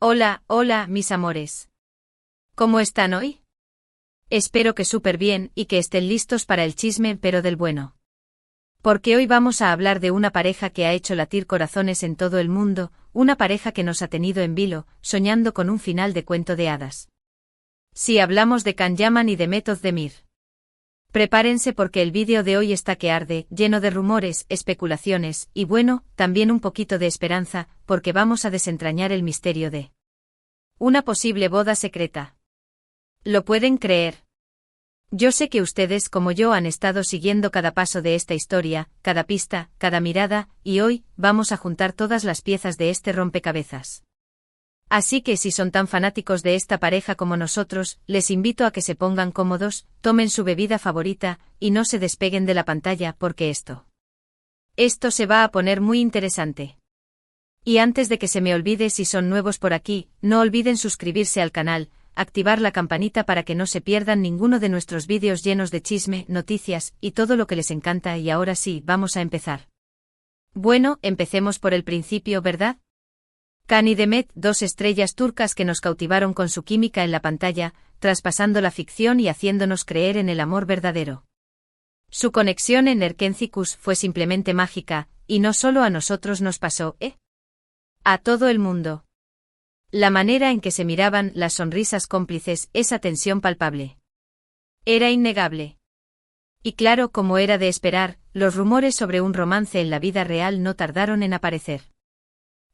Hola, hola, mis amores. ¿Cómo están hoy? Espero que súper bien y que estén listos para el chisme, pero del bueno. Porque hoy vamos a hablar de una pareja que ha hecho latir corazones en todo el mundo, una pareja que nos ha tenido en vilo, soñando con un final de cuento de hadas. Si hablamos de Can Yaman y de Demet Özdemir. Prepárense porque el vídeo de hoy está que arde, lleno de rumores, especulaciones, y bueno, también un poquito de esperanza, porque vamos a desentrañar el misterio de una posible boda secreta. ¿Lo pueden creer? Yo sé que ustedes como yo han estado siguiendo cada paso de esta historia, cada pista, cada mirada, y hoy, vamos a juntar todas las piezas de este rompecabezas. Así que si son tan fanáticos de esta pareja como nosotros, les invito a que se pongan cómodos, tomen su bebida favorita, y no se despeguen de la pantalla porque esto se va a poner muy interesante. Y antes de que se me olvide, si son nuevos por aquí, no olviden suscribirse al canal, activar la campanita para que no se pierdan ninguno de nuestros vídeos llenos de chisme, noticias, y todo lo que les encanta. Y ahora sí, vamos a empezar. Bueno, empecemos por el principio, ¿verdad? Can y Demet, dos estrellas turcas que nos cautivaron con su química en la pantalla, traspasando la ficción y haciéndonos creer en el amor verdadero. Su conexión en Erkencikus fue simplemente mágica, y no solo a nosotros nos pasó, a todo el mundo. La manera en que se miraban, las sonrisas cómplices, esa tensión palpable. Era innegable. Y claro, como era de esperar, los rumores sobre un romance en la vida real no tardaron en aparecer.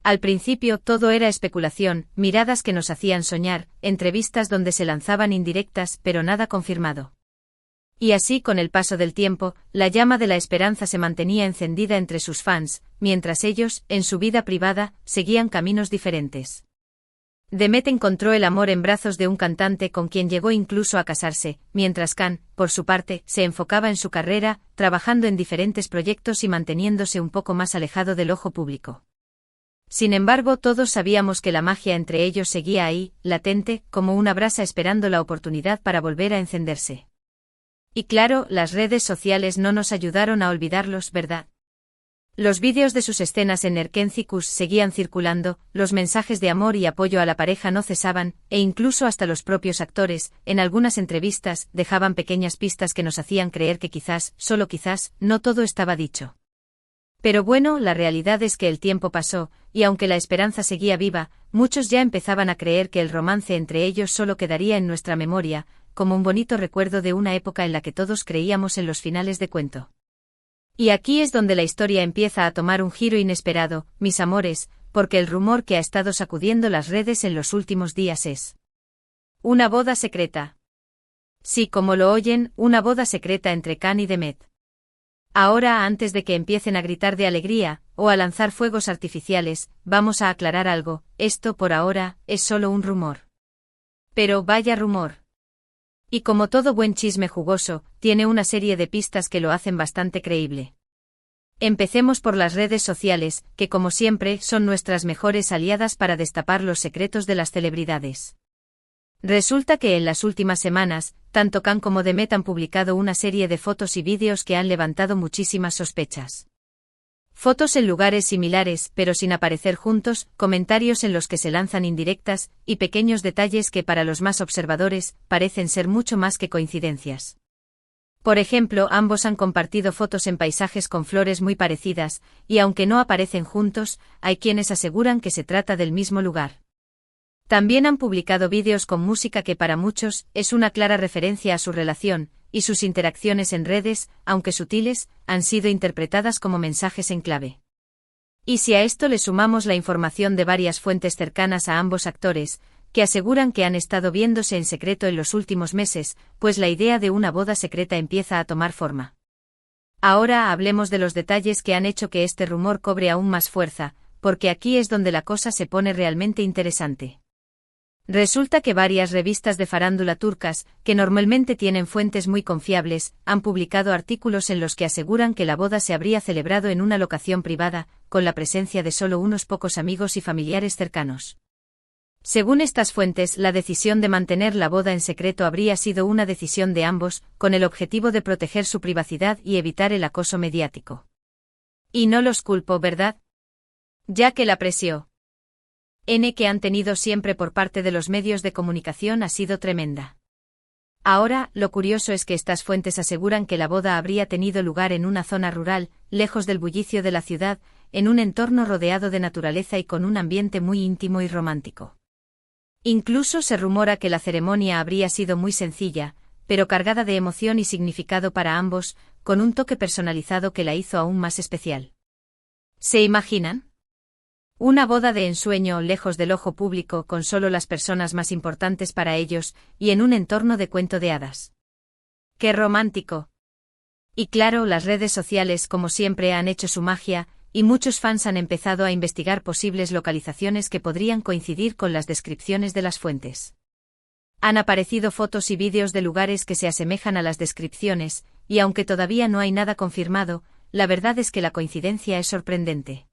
Al principio todo era especulación, miradas que nos hacían soñar, entrevistas donde se lanzaban indirectas, pero nada confirmado. Y así con el paso del tiempo, la llama de la esperanza se mantenía encendida entre sus fans, mientras ellos, en su vida privada, seguían caminos diferentes. Demet encontró el amor en brazos de un cantante con quien llegó incluso a casarse, mientras Can, por su parte, se enfocaba en su carrera, trabajando en diferentes proyectos y manteniéndose un poco más alejado del ojo público. Sin embargo, todos sabíamos que la magia entre ellos seguía ahí, latente, como una brasa esperando la oportunidad para volver a encenderse. Y claro, las redes sociales no nos ayudaron a olvidarlos, ¿verdad? Los vídeos de sus escenas en Erkencikus seguían circulando, los mensajes de amor y apoyo a la pareja no cesaban, e incluso hasta los propios actores, en algunas entrevistas, dejaban pequeñas pistas que nos hacían creer que quizás, solo quizás, no todo estaba dicho. Pero bueno, la realidad es que el tiempo pasó, y aunque la esperanza seguía viva, muchos ya empezaban a creer que el romance entre ellos solo quedaría en nuestra memoria, como un bonito recuerdo de una época en la que todos creíamos en los finales de cuento. Y aquí es donde la historia empieza a tomar un giro inesperado, mis amores, porque el rumor que ha estado sacudiendo las redes en los últimos días es una boda secreta. Sí, como lo oyen, una boda secreta entre Can y Demet. Ahora, antes de que empiecen a gritar de alegría, o a lanzar fuegos artificiales, vamos a aclarar algo, esto por ahora, es solo un rumor. Pero vaya rumor. Y como todo buen chisme jugoso, tiene una serie de pistas que lo hacen bastante creíble. Empecemos por las redes sociales, que como siempre, son nuestras mejores aliadas para destapar los secretos de las celebridades. Resulta que en las últimas semanas, tanto Can como Demet han publicado una serie de fotos y vídeos que han levantado muchísimas sospechas. Fotos en lugares similares, pero sin aparecer juntos, comentarios en los que se lanzan indirectas, y pequeños detalles que para los más observadores, parecen ser mucho más que coincidencias. Por ejemplo, ambos han compartido fotos en paisajes con flores muy parecidas, y aunque no aparecen juntos, hay quienes aseguran que se trata del mismo lugar. También han publicado vídeos con música que para muchos es una clara referencia a su relación, y sus interacciones en redes, aunque sutiles, han sido interpretadas como mensajes en clave. Y si a esto le sumamos la información de varias fuentes cercanas a ambos actores, que aseguran que han estado viéndose en secreto en los últimos meses, pues la idea de una boda secreta empieza a tomar forma. Ahora hablemos de los detalles que han hecho que este rumor cobre aún más fuerza, porque aquí es donde la cosa se pone realmente interesante. Resulta que varias revistas de farándula turcas, que normalmente tienen fuentes muy confiables, han publicado artículos en los que aseguran que la boda se habría celebrado en una locación privada, con la presencia de solo unos pocos amigos y familiares cercanos. Según estas fuentes, la decisión de mantener la boda en secreto habría sido una decisión de ambos, con el objetivo de proteger su privacidad y evitar el acoso mediático. Y no los culpo, ¿verdad? Ya que la presión Que han tenido siempre por parte de los medios de comunicación ha sido tremenda. Ahora, lo curioso es que estas fuentes aseguran que la boda habría tenido lugar en una zona rural, lejos del bullicio de la ciudad, en un entorno rodeado de naturaleza y con un ambiente muy íntimo y romántico. Incluso se rumora que la ceremonia habría sido muy sencilla, pero cargada de emoción y significado para ambos, con un toque personalizado que la hizo aún más especial. ¿Se imaginan? Una boda de ensueño lejos del ojo público con solo las personas más importantes para ellos, y en un entorno de cuento de hadas. ¡Qué romántico! Y claro, las redes sociales como siempre han hecho su magia, y muchos fans han empezado a investigar posibles localizaciones que podrían coincidir con las descripciones de las fuentes. Han aparecido fotos y vídeos de lugares que se asemejan a las descripciones, y aunque todavía no hay nada confirmado, la verdad es que la coincidencia es sorprendente.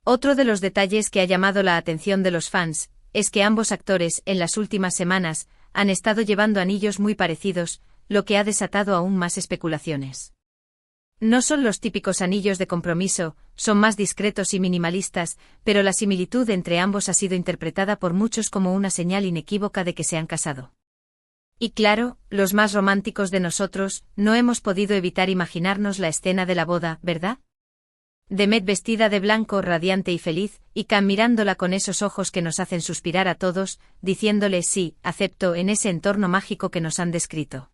Otro de los detalles que ha llamado la atención de los fans, es que ambos actores, en las últimas semanas, han estado llevando anillos muy parecidos, lo que ha desatado aún más especulaciones. No son los típicos anillos de compromiso, son más discretos y minimalistas, pero la similitud entre ambos ha sido interpretada por muchos como una señal inequívoca de que se han casado. Y claro, los más románticos de nosotros, no hemos podido evitar imaginarnos la escena de la boda, ¿verdad? Demet vestida de blanco, radiante y feliz, y Cam mirándola con esos ojos que nos hacen suspirar a todos, diciéndole sí, acepto en ese entorno mágico que nos han descrito.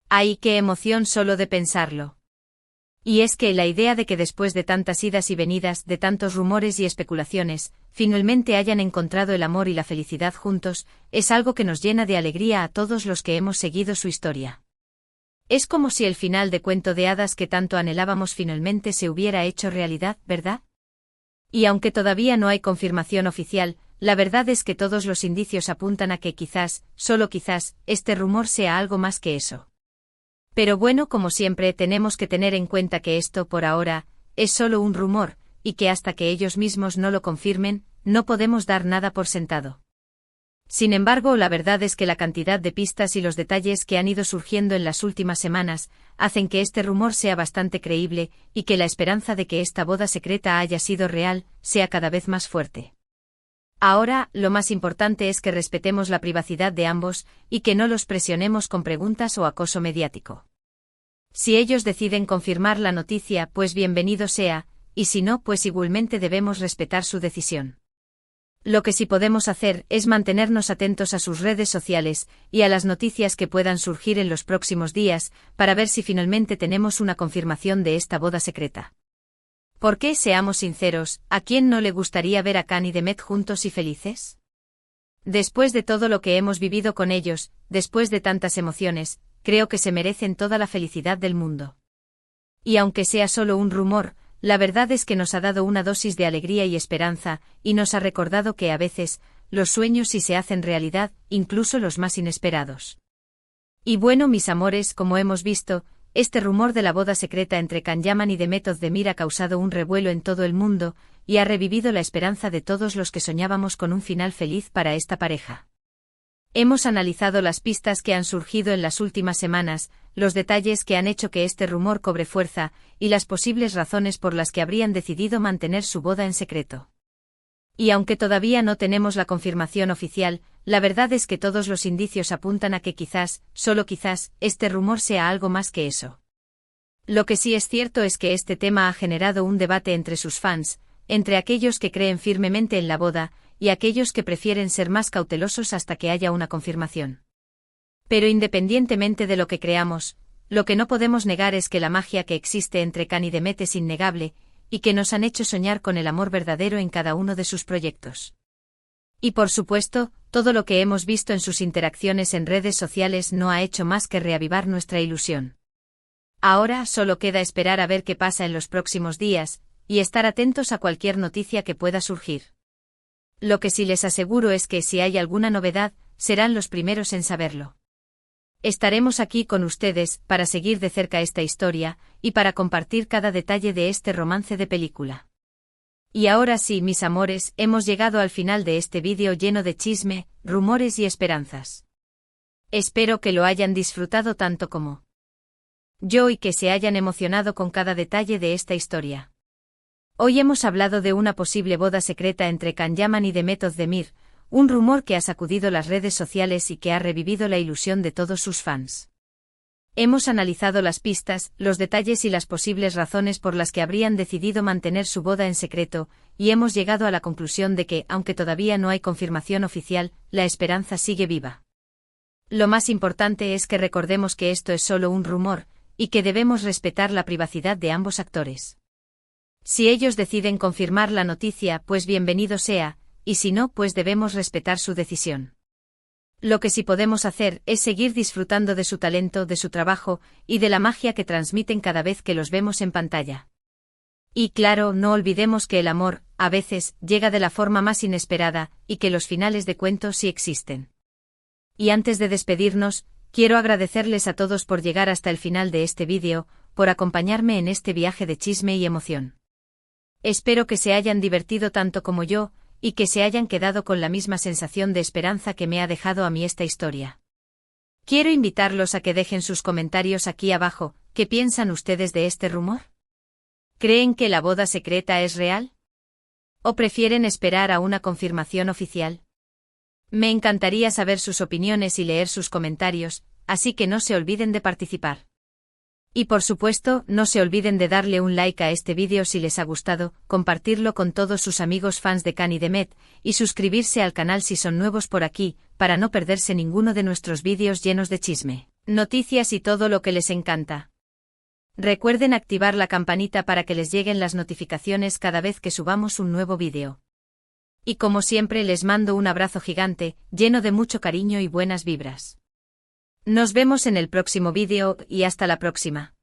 ¡Ay, qué emoción solo de pensarlo! Y es que la idea de que después de tantas idas y venidas, de tantos rumores y especulaciones, finalmente hayan encontrado el amor y la felicidad juntos, es algo que nos llena de alegría a todos los que hemos seguido su historia. Es como si el final de cuento de hadas que tanto anhelábamos finalmente se hubiera hecho realidad, ¿verdad? Y aunque todavía no hay confirmación oficial, la verdad es que todos los indicios apuntan a que quizás, solo quizás, este rumor sea algo más que eso. Pero bueno, como siempre, tenemos que tener en cuenta que esto, por ahora, es solo un rumor, y que hasta que ellos mismos no lo confirmen, no podemos dar nada por sentado. Sin embargo, la verdad es que la cantidad de pistas y los detalles que han ido surgiendo en las últimas semanas hacen que este rumor sea bastante creíble y que la esperanza de que esta boda secreta haya sido real sea cada vez más fuerte. Ahora, lo más importante es que respetemos la privacidad de ambos y que no los presionemos con preguntas o acoso mediático. Si ellos deciden confirmar la noticia, pues bienvenido sea, y si no, pues igualmente debemos respetar su decisión. Lo que sí podemos hacer es mantenernos atentos a sus redes sociales y a las noticias que puedan surgir en los próximos días, para ver si finalmente tenemos una confirmación de esta boda secreta. Porque, seamos sinceros, ¿a quién no le gustaría ver a Cam y Demet juntos y felices? Después de todo lo que hemos vivido con ellos, después de tantas emociones, creo que se merecen toda la felicidad del mundo. Y aunque sea solo un rumor, la verdad es que nos ha dado una dosis de alegría y esperanza, y nos ha recordado que a veces, los sueños sí se hacen realidad, incluso los más inesperados. Y bueno, mis amores, como hemos visto, este rumor de la boda secreta entre Can Yaman y Demet Özdemir ha causado un revuelo en todo el mundo, y ha revivido la esperanza de todos los que soñábamos con un final feliz para esta pareja. Hemos analizado las pistas que han surgido en las últimas semanas, los detalles que han hecho que este rumor cobre fuerza, y las posibles razones por las que habrían decidido mantener su boda en secreto. Y aunque todavía no tenemos la confirmación oficial, la verdad es que todos los indicios apuntan a que quizás, solo quizás, este rumor sea algo más que eso. Lo que sí es cierto es que este tema ha generado un debate entre sus fans, entre aquellos que creen firmemente en la boda, y aquellos que prefieren ser más cautelosos hasta que haya una confirmación. Pero independientemente de lo que creamos, lo que no podemos negar es que la magia que existe entre Cam y Demet es innegable, y que nos han hecho soñar con el amor verdadero en cada uno de sus proyectos. Y por supuesto, todo lo que hemos visto en sus interacciones en redes sociales no ha hecho más que reavivar nuestra ilusión. Ahora solo queda esperar a ver qué pasa en los próximos días, y estar atentos a cualquier noticia que pueda surgir. Lo que sí les aseguro es que si hay alguna novedad, serán los primeros en saberlo. Estaremos aquí con ustedes para seguir de cerca esta historia y para compartir cada detalle de este romance de película. Y ahora sí, mis amores, hemos llegado al final de este vídeo lleno de chisme, rumores y esperanzas. Espero que lo hayan disfrutado tanto como yo y que se hayan emocionado con cada detalle de esta historia. Hoy hemos hablado de una posible boda secreta entre Can Yaman y Demet Özdemir, un rumor que ha sacudido las redes sociales y que ha revivido la ilusión de todos sus fans. Hemos analizado las pistas, los detalles y las posibles razones por las que habrían decidido mantener su boda en secreto, y hemos llegado a la conclusión de que, aunque todavía no hay confirmación oficial, la esperanza sigue viva. Lo más importante es que recordemos que esto es solo un rumor, y que debemos respetar la privacidad de ambos actores. Si ellos deciden confirmar la noticia, pues bienvenido sea, y si no, pues debemos respetar su decisión. Lo que sí podemos hacer es seguir disfrutando de su talento, de su trabajo, y de la magia que transmiten cada vez que los vemos en pantalla. Y claro, no olvidemos que el amor, a veces, llega de la forma más inesperada, y que los finales de cuentos sí existen. Y antes de despedirnos, quiero agradecerles a todos por llegar hasta el final de este vídeo, por acompañarme en este viaje de chisme y emoción. Espero que se hayan divertido tanto como yo, y que se hayan quedado con la misma sensación de esperanza que me ha dejado a mí esta historia. Quiero invitarlos a que dejen sus comentarios aquí abajo. ¿Qué piensan ustedes de este rumor? ¿Creen que la boda secreta es real? ¿O prefieren esperar a una confirmación oficial? Me encantaría saber sus opiniones y leer sus comentarios, así que no se olviden de participar. Y por supuesto, no se olviden de darle un like a este vídeo si les ha gustado, compartirlo con todos sus amigos fans de Can y Demet, y suscribirse al canal si son nuevos por aquí, para no perderse ninguno de nuestros vídeos llenos de chisme, noticias y todo lo que les encanta. Recuerden activar la campanita para que les lleguen las notificaciones cada vez que subamos un nuevo vídeo. Y como siempre les mando un abrazo gigante, lleno de mucho cariño y buenas vibras. Nos vemos en el próximo vídeo y hasta la próxima.